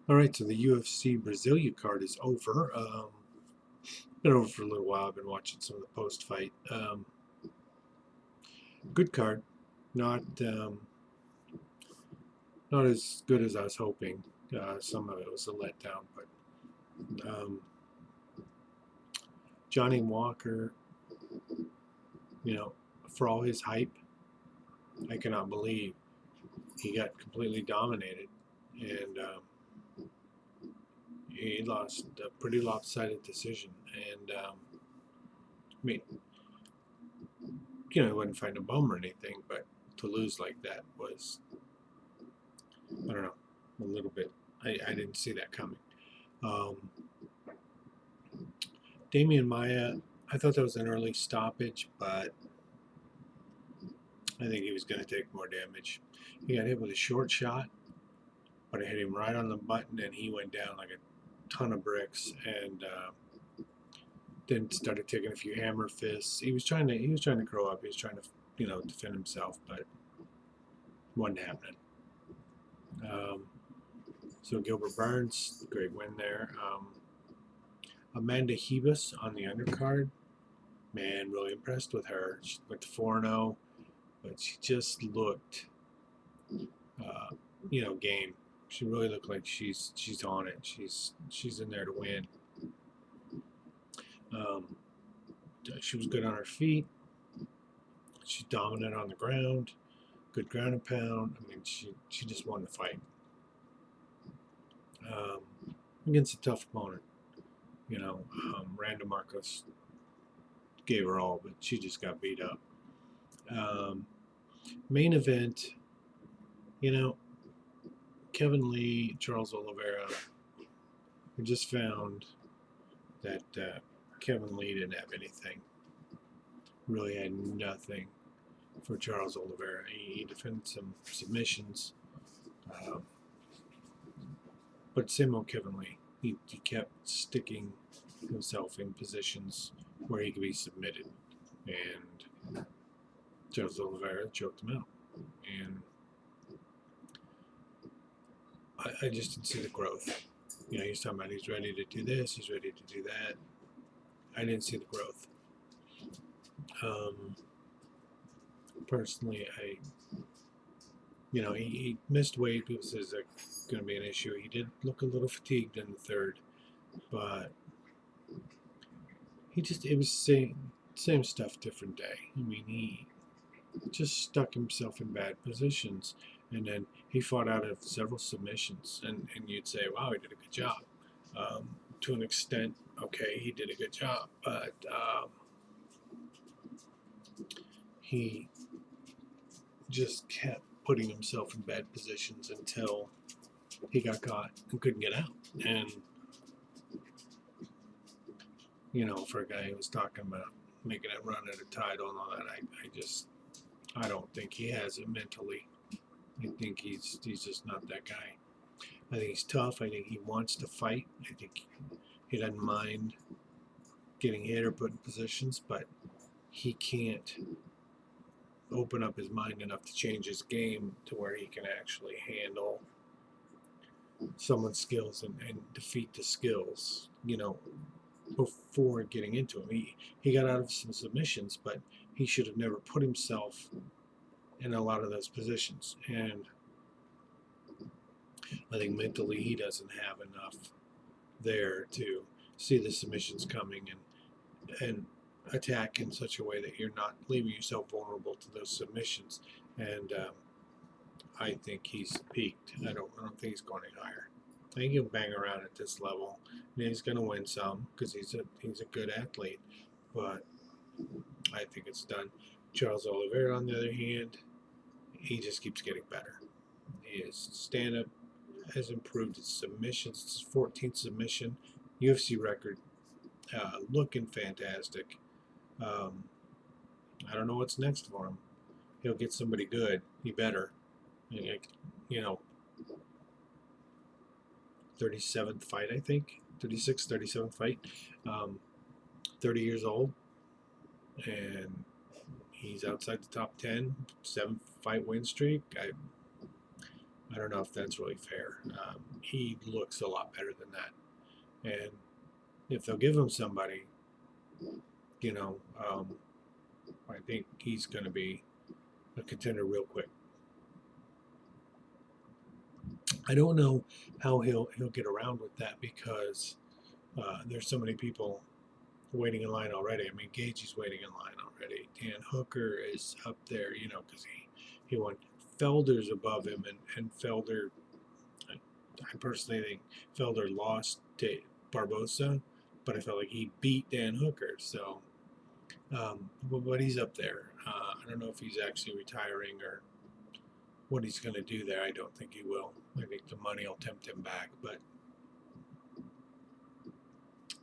All right, so the UFC Brasilia card is over. Been over for a little while. I've been watching some of the post fight. Good card, not not as good as I was hoping. Some of it was a letdown, but Johnny Walker, you know, for all his hype, I cannot believe he got completely dominated, and he lost a pretty lopsided decision. And I mean, he wasn't fighting a bum or anything, but to lose like that was, I don't know, a little bit. I didn't see that coming. Um, Damian Maya, I thought that was an early stoppage, but I think he was going to take more damage. He got hit with a short shot, but it hit him right on the button, and he went down like a ton of bricks, and then started taking a few hammer fists. He was trying to grow up. He was trying to defend himself, but it wasn't happening. Um, so Gilbert Burns, great win there. Amanda Hebus on the undercard, man, really impressed with her. She went to 4-0, but she just looked, uh, game. She really looked like she's on it. She's in there to win. Um, she was good on her feet. She's dominant on the ground. Good ground and pound. I mean, she just won the fight um, against a tough opponent. Randa Marcos gave her all, but she just got beat up. Um, Main event, you know, Kevin Lee, Charles Oliveira. We just found that Kevin Lee didn't have anything. Really had nothing for Charles Oliveira. He defended some submissions, um, but same old Kevin Lee. He kept sticking himself in positions where he could be submitted, and Charles Oliveira choked him out. And I just didn't see the growth. He's talking about he's ready to do this, he's ready to do that. I didn't see the growth. Um, Personally, he missed weight. This is going to be an issue. He did look a little fatigued in the third, but it was same stuff, different day. I mean, he just stuck himself in bad positions, and then he fought out of several submissions, and you'd say, wow, he did a good job. To an extent, okay, he did a good job, but he just kept putting himself in bad positions until he got caught and couldn't get out. And for a guy who was talking about making a run at a title and all that, I don't think he has it mentally. I think he's just not that guy. I think he's tough. I think he wants to fight. I think he doesn't mind getting hit or put in positions, but he can't open up his mind enough to change his game to where he can actually handle someone's skills and defeat the skills, before getting into him. He got out of some submissions, but he should have never put himself in a lot of those positions. And I think mentally he doesn't have enough there to see the submissions coming and attack in such a way that you're not leaving yourself vulnerable to those submissions. And I think he's peaked. I don't think he's going any higher. I think he'll bang around at this level. And he's going to win some because he's a good athlete, but I think it's done. Charles Oliveira, on the other hand, he just keeps getting better. His stand up has improved. His submissions, his 14th submission, UFC record, looking fantastic. Um, I don't know what's next for him. He'll get somebody good. He better. You know, 37th fight, I think. 36th, 37th fight. Um, 30 years old. And he's outside the top 10. 7-fight win streak. I don't know if that's really fair. He looks a lot better than that. And if they'll give him somebody, you know, I think he's going to be a contender real quick. I don't know how he'll get around with that because there's so many people waiting in line already. I mean, Gaethje's waiting in line already. Dan Hooker is up there, you know, because he won. Felder's above him, and Felder, I personally think Felder lost to Barbosa, but I felt like he beat Dan Hooker. So, but he's up there. I don't know if he's actually retiring or what he's going to do there. I don't think he will. I think the money will tempt him back. But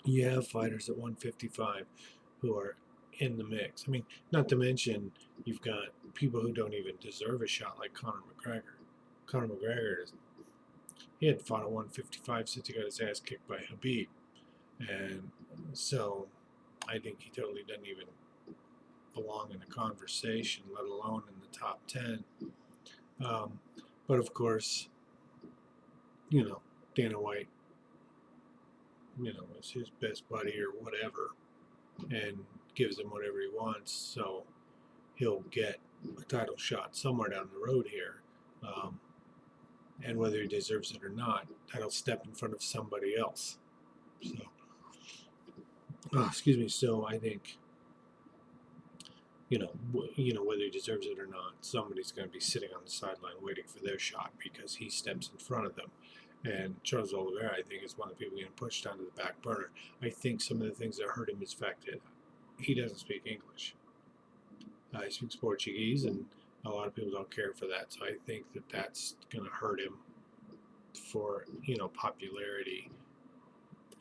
you have fighters at 155 who are in the mix. I mean, not to mention you've got people who don't even deserve a shot like Conor McGregor. Conor McGregor he had fought at 155 since he got his ass kicked by Habib, and so I think he totally doesn't even belong in the conversation, let alone in the top 10. But of course, you know, Dana White, you know, is his best buddy or whatever, and gives him whatever he wants. So he'll get a title shot somewhere down the road here. And whether he deserves it or not, that'll step in front of somebody else. So, excuse me. So I think, you know, whether he deserves it or not, somebody's going to be sitting on the sideline waiting for their shot because he steps in front of them. And Charles Oliveira, I think, is one of the people getting pushed onto the back burner. I think some of the things that hurt him is the fact that he doesn't speak English. He speaks Portuguese, and a lot of people don't care for that. So I think that that's going to hurt him for, you know, popularity.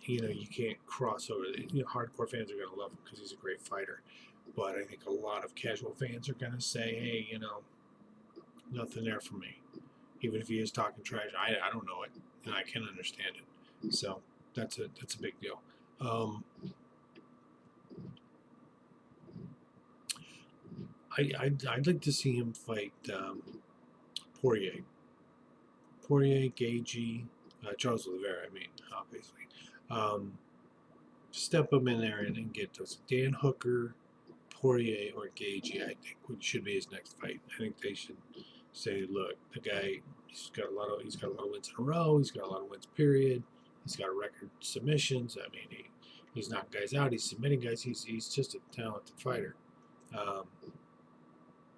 You know, you can't cross over. You know, hardcore fans are going to love him because he's a great fighter. But I think a lot of casual fans are going to say, hey, you know, nothing there for me. Even if he is talking trash, I don't know it, and I can understand it. So that's a big deal. I'd like to see him fight Poirier, Gaethje, Charles Oliveira. I mean, obviously, step him in there and get those Dan Hooker, Poirier, or Gaethje. I think should be his next fight. I think they should say, look, the guy he's got a lot of wins in a row. He's got a lot of wins. Period. He's got record submissions. I mean, he's knocking guys out. He's submitting guys. He's just a talented fighter.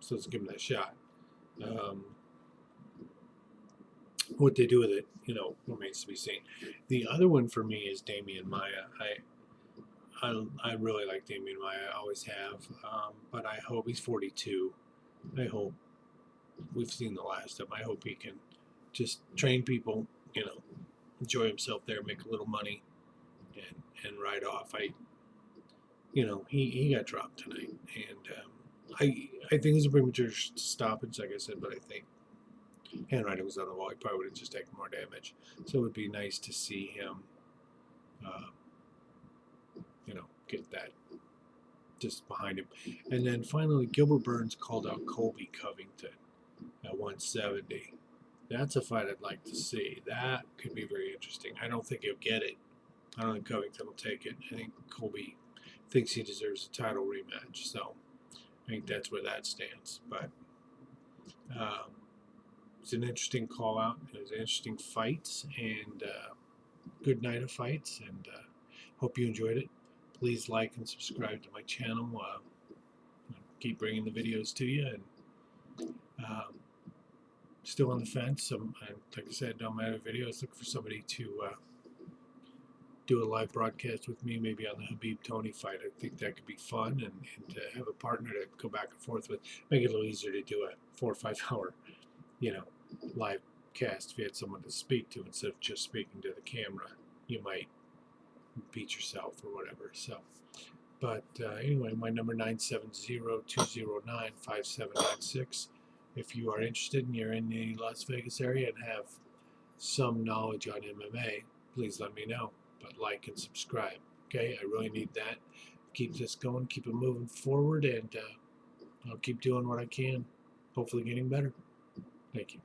So let's give him that shot. What they do with it, you know, remains to be seen. The other one for me is Damian Maia. I really like Damian Maia. I always have. But I hope he's 42. I hope we've seen the last of him. I hope he can just train people, you know, enjoy himself there, make a little money, and ride off. You know, he got dropped tonight, and I think it's a premature stoppage, like I said, but I think handwriting was on the wall. He probably would have just taken more damage. So it would be nice to see him, you know, get that just behind him. And then finally, Gilbert Burns called out Colby Covington at 170. That's a fight I'd like to see. That could be very interesting. I don't think he'll get it. I don't think Covington will take it. I think Colby thinks he deserves a title rematch. So I think that's where that stands. But it's an interesting call out. It was an interesting fight and good night of fights. And hope you enjoyed it. Please like and subscribe to my channel. Keep bringing the videos to you. And still on the fence. Like I said, don't matter videos. Look for somebody to do a live broadcast with me, maybe on the Habib Tony fight. I think that could be fun, and to have a partner to go back and forth with, make it a little easier to do a 4 or 5 hour, you know, live cast. If you had someone to speak to instead of just speaking to the camera, you might beat yourself or whatever. So, but anyway, my number 970-209-5796. If you are interested and you're in the Las Vegas area and have some knowledge on MMA, please let me know. But like and subscribe. Okay, I really need that. Keep this going, keep it moving forward, and I'll keep doing what I can. Hopefully getting better. Thank you.